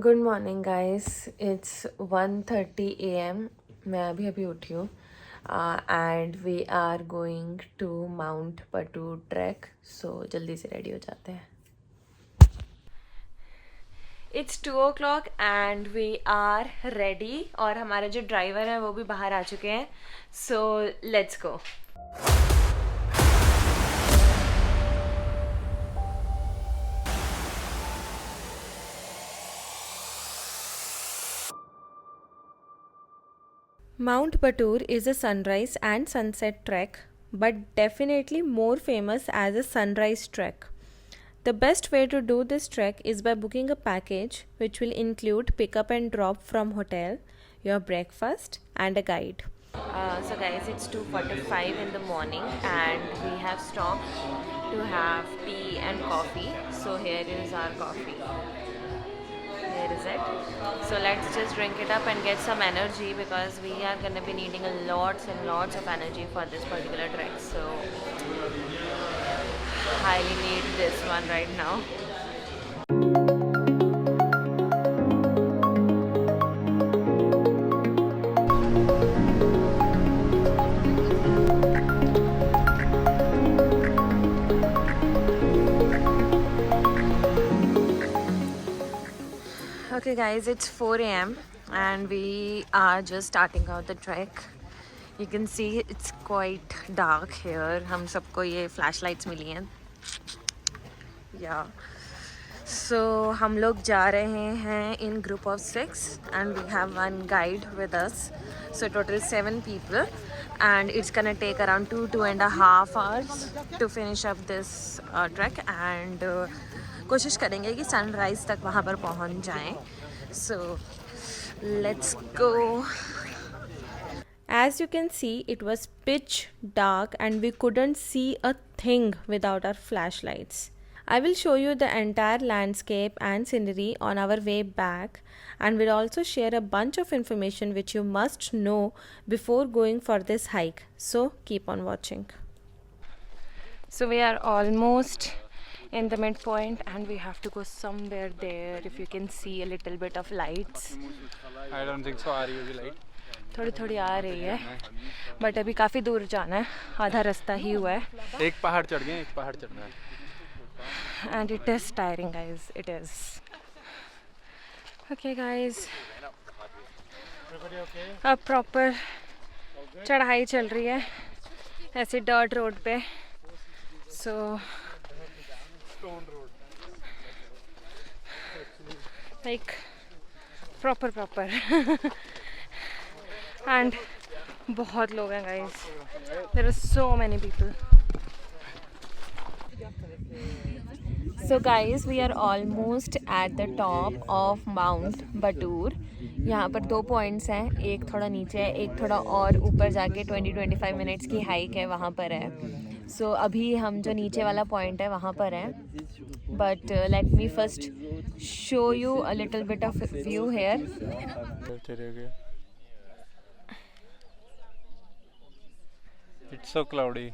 Good morning guys, it's 1:30 AM। मैं अभी अभी उठी हूँ and we are going to mount Batur trek. So जल्दी से रेडी हो जाते हैं। It's 2 o'clock and we are ready और हमारे जो ड्राइवर हैं वो भी बाहर आ चुके हैं। So let's go. Mount Batur is a sunrise and sunset trek, but definitely more famous as a sunrise trek. The best way to do this trek is by booking a package which will include pickup and drop from hotel, your breakfast and a guide. So guys, it's 2:45 in the morning and we have stopped to have tea and coffee. So here is our coffee. Here is it. So let's just drink it up and get some energy because we are going to be needing lots and lots of energy for this particular trek. So highly need this one right now. Okay guys, it's 4 AM and we are just starting out the trek. You can see it's quite dark here. हम सबको ये flashlights मिली हैं. Yeah. So हम लोग जा रहे हैं in group of 6 and we have one guide with us. So total 7 people and it's gonna take around 2.5 hours to finish up this trek and कोशिश करेंगे कि सनराइज़ तक वहाँ पर पहुँच जाएं. So let's go. As you can see, it was pitch dark and we couldn't see a thing without our flashlights. I will show you the entire landscape and scenery on our way back and will also share a bunch of information which you must know before going for this hike. So keep on watching. So we are almost in the midpoint and we have to go somewhere there. If you can see a little bit of lights. I don't think so. आ रही होगी light? थोड़ी थोड़ी आ रही है but अभी काफ़ी दूर जाना है, आधा रास्ता ही हुआ है. एक पहाड़ चढ़ गए, एक पहाड़ चढ़ना है. And it is tiring guys, it is. Okay guys, अब प्रॉपर चढ़ाई चल रही है ऐसे डर्ट रोड पे. सो like proper and बहुत लोग हैं guys. There are so many people. So guys, we are almost at the top of Mount Batur. यहाँ पर 2 पॉइंट्स हैं, एक थोड़ा नीचे है, एक थोड़ा और ऊपर जाके 20-25 मिनट्स की हाइक है वहाँ पर है. सो अभी हम जो नीचे वाला पॉइंट है वहाँ पर हैं. But let me first show you a little bit of view here. It's so cloudy.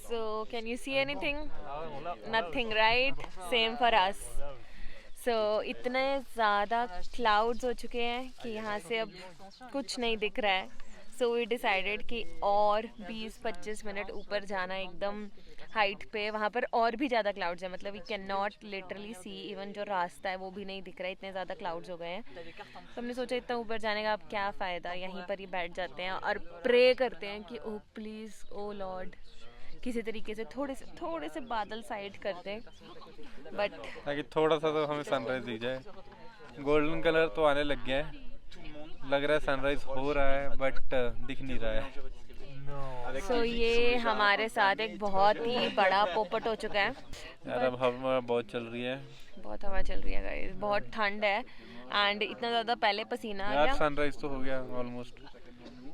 So can you see anything? Nothing, right? Same for us. So इतने ज़्यादा क्लाउड्स हो चुके हैं कि यहाँ से अब कुछ नहीं दिख रहा है. So we decided कि और 20-25 मिनट ऊपर जाना एकदम हाइट पे. वहाँ पर और भी ज़्यादा क्लाउड्स हैं, मतलब we can not literally see. Even जो रास्ता है वो भी नहीं दिख रहा है, इतने ज़्यादा क्लाउड्स हो गए हैं. तो हमने सोचा इतना ऊपर जाने का अब क्या फ़ायदा, यहीं पर ही बैठ जाते हैं और प्रे करते हैं कि ओ प्लीज़ ओ लॉर्ड किसी तरीके से थोड़े से बादल साइड कर दें. बट ताकि थोड़ा सा तो हमें सनराइज दिख जाए. गोल्डन कलर तो आने लग गया है, लग रहा है सनराइज हो रहा है बट दिख नहीं रहा है. सो ये हमारे साथ एक बहुत ही बड़ा पोपट हो चुका है. यार अब हवा बहुत चल रही है, बहुत हवा चल रही है गाइस, बहुत ठंड है एंड इतना ज़्यादा पहले पसीना आ यार. गया. सनराइज तो हो गया ऑलमोस्ट,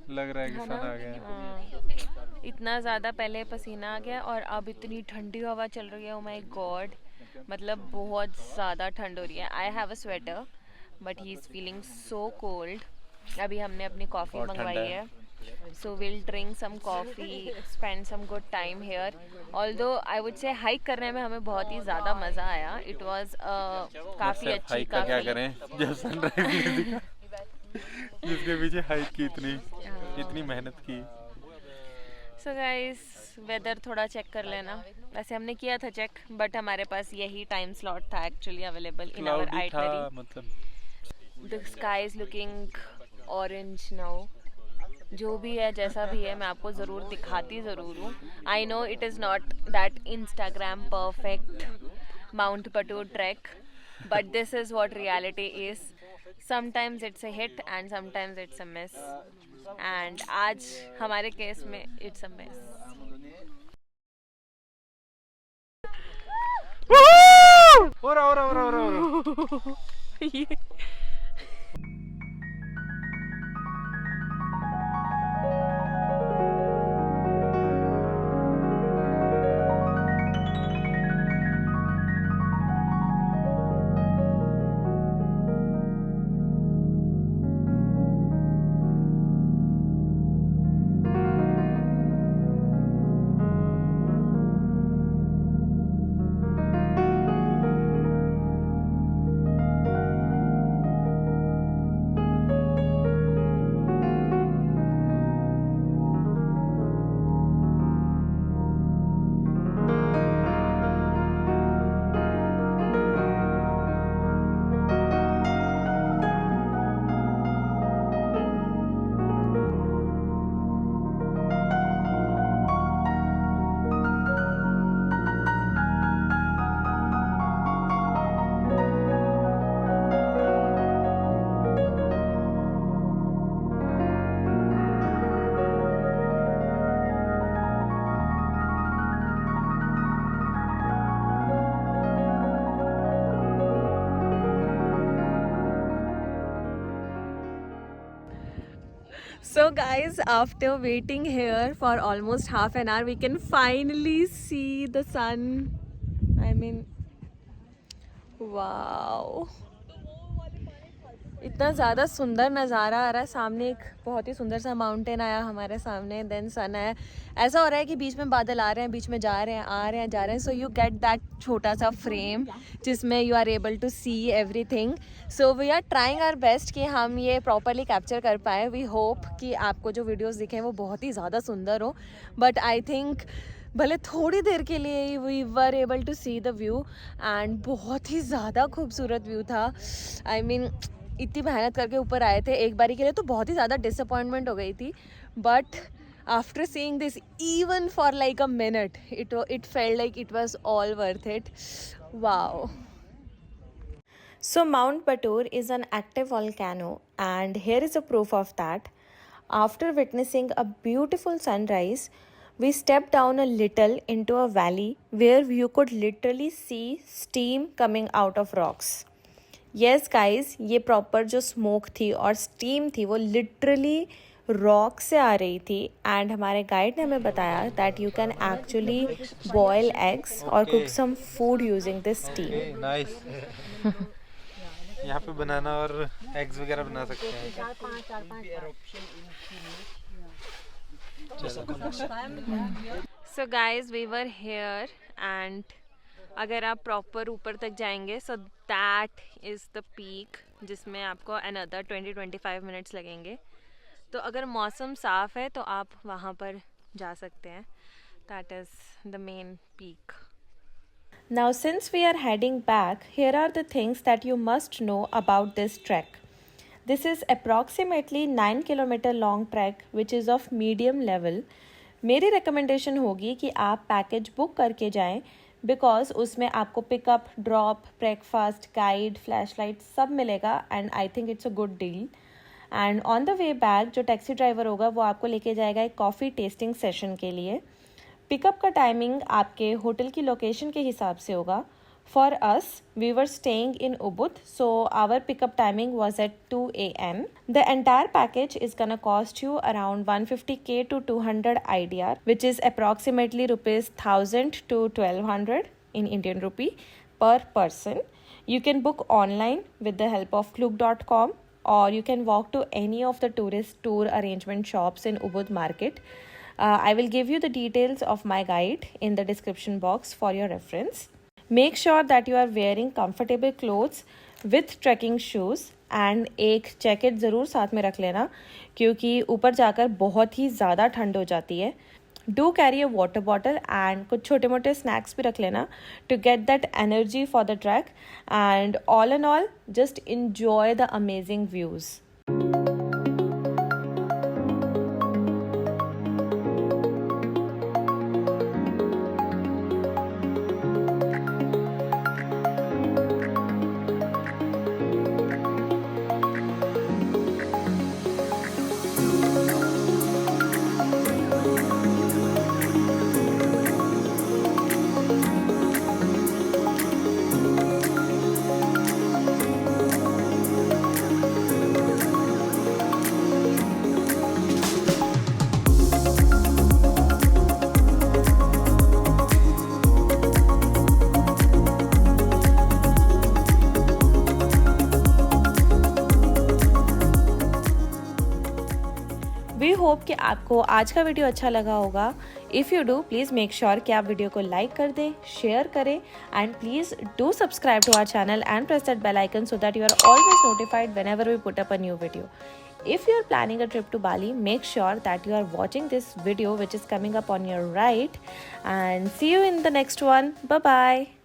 लग रहा है कि सन आ गया. हाँ, इतना ज़्यादा पहले पसीना आ गया और अब इतनी ठंडी हवा चल रही है. ओ माय गॉड, मतलब बहुत ज़्यादा ठंड हो रही है. I have a sweater but he is feeling so cold. अभी हमने अपनी कॉफ़ी मंगवाई है So we'll drink some coffee, spend some good time here. Although I would say hike करने में हमें बहुत ही ज़्यादा मज़ा आया. It was काफ़ी अच्छी हाइक का क्या करें जब सनराइज नहीं दिखा, जिसके पीछे हाइक की इतनी मेहनत की. So guys, वेदर थोड़ा चेक कर लेना. वैसे हमने किया था चेक, बट हमारे पास यही टाइम स्लॉट था actually available in our itinerary. मतलब the sky is looking orange now. जो भी है जैसा भी है मैं आपको ज़रूर दिखाती ज़रूर हूँ. I know it is not that Instagram perfect Mount Batur track, but this is what reality is. Sometimes it's a hit and sometimes it's a miss, and आज हमारे केस में इट्स अ मिस. हो रहा. So guys, after waiting here for almost half an hour, we can finally see the sun. I mean, wow. इतना ज़्यादा सुंदर नज़ारा आ रहा है. सामने एक बहुत ही सुंदर सा माउंटेन आया हमारे सामने, देन सन आया. ऐसा हो रहा है कि बीच में बादल आ रहे हैं, बीच में जा रहे हैं, आ रहे हैं, जा रहे हैं. सो यू गेट दैट छोटा सा फ्रेम जिसमें you are able to see everything. So we are trying our best कि हम ये प्रॉपरली कैप्चर कर पाएँ. वी होप कि आपको जो वीडियोज़ दिखें वो बहुत ही ज़्यादा सुंदर हो. बट आई थिंक भले थोड़ी देर के लिए we were able to see the view, and बहुत ही ज़्यादा खूबसूरत व्यू था. आई मीन इतनी मेहनत करके ऊपर आए थे, एक बारी के लिए तो बहुत ही ज़्यादा डिसअपॉइंटमेंट हो गई थी. But after seeing this even for like a minute it felt like it was all worth it. Wow. So Mount Batur is an active volcano, and here is a proof of that. After witnessing a beautiful sunrise, we stepped down a little into a valley where you could literally see steam coming out of rocks. Yes guys, ये proper जो smoke थी और steam थी वो literally rock से आ रही थी. And हमारे गाइड ने हमें बताया that you can actually boil eggs और cook some food using this steam. Nice. यहाँ पे बनाना और एग्स वगैरह बना सकते हैं. So guys we were here, and अगर आप प्रॉपर ऊपर तक जाएंगे so that is the peak जिसमें आपको अनदर 20-25 मिनट्स लगेंगे. तो अगर मौसम साफ़ है तो आप वहाँ पर जा सकते हैं. That is the main peak. Now since we are heading back, here are the things that you must know about this trek. This is approximately 9 kilometer long trek which is of medium level. मेरी recommendation होगी कि आप package book करके जाएं, because उसमें आपको pickup, drop, breakfast, guide, flash light सब मिलेगा, and I think it's a good deal. And on the way back जो टैक्सी ड्राइवर होगा वो आपको लेके जाएगा एक कॉफ़ी टेस्टिंग सेशन के लिए. पिकअप का टाइमिंग आपके होटल की लोकेशन के हिसाब से होगा. For us we were staying in Ubud, so our pickup timing was at 2 AM. The entire package is gonna cost you around 150K to 200 IDR, which is approximately rupees 1000 to 1200 in Indian rupee per person. You can book online with the help of Klook.com, or you can walk to any of the tourist tour arrangement shops in Ubud market. I will give you the details of my guide in the description box for your reference. Make sure that you are wearing comfortable clothes with trekking shoes and एक jacket ज़रूर साथ में रख लेना क्योंकि ऊपर जाकर बहुत ही ज़्यादा ठंड हो जाती है. Do carry a water bottle and कुछ छोटे मोटे स्नैक्स भी रख लेना to get that energy for the trek. And all and all just enjoy the amazing views. We hope कि आपको आज का वीडियो अच्छा लगा होगा. If you do please make sure कि आप वीडियो को लाइक कर दें, शेयर करें and please do subscribe to our channel and press that bell icon so that you are always notified whenever we put up a new video. If you are planning a trip to Bali, make sure that you are watching this video which is coming up on your right, and see you in the next one. Bye bye.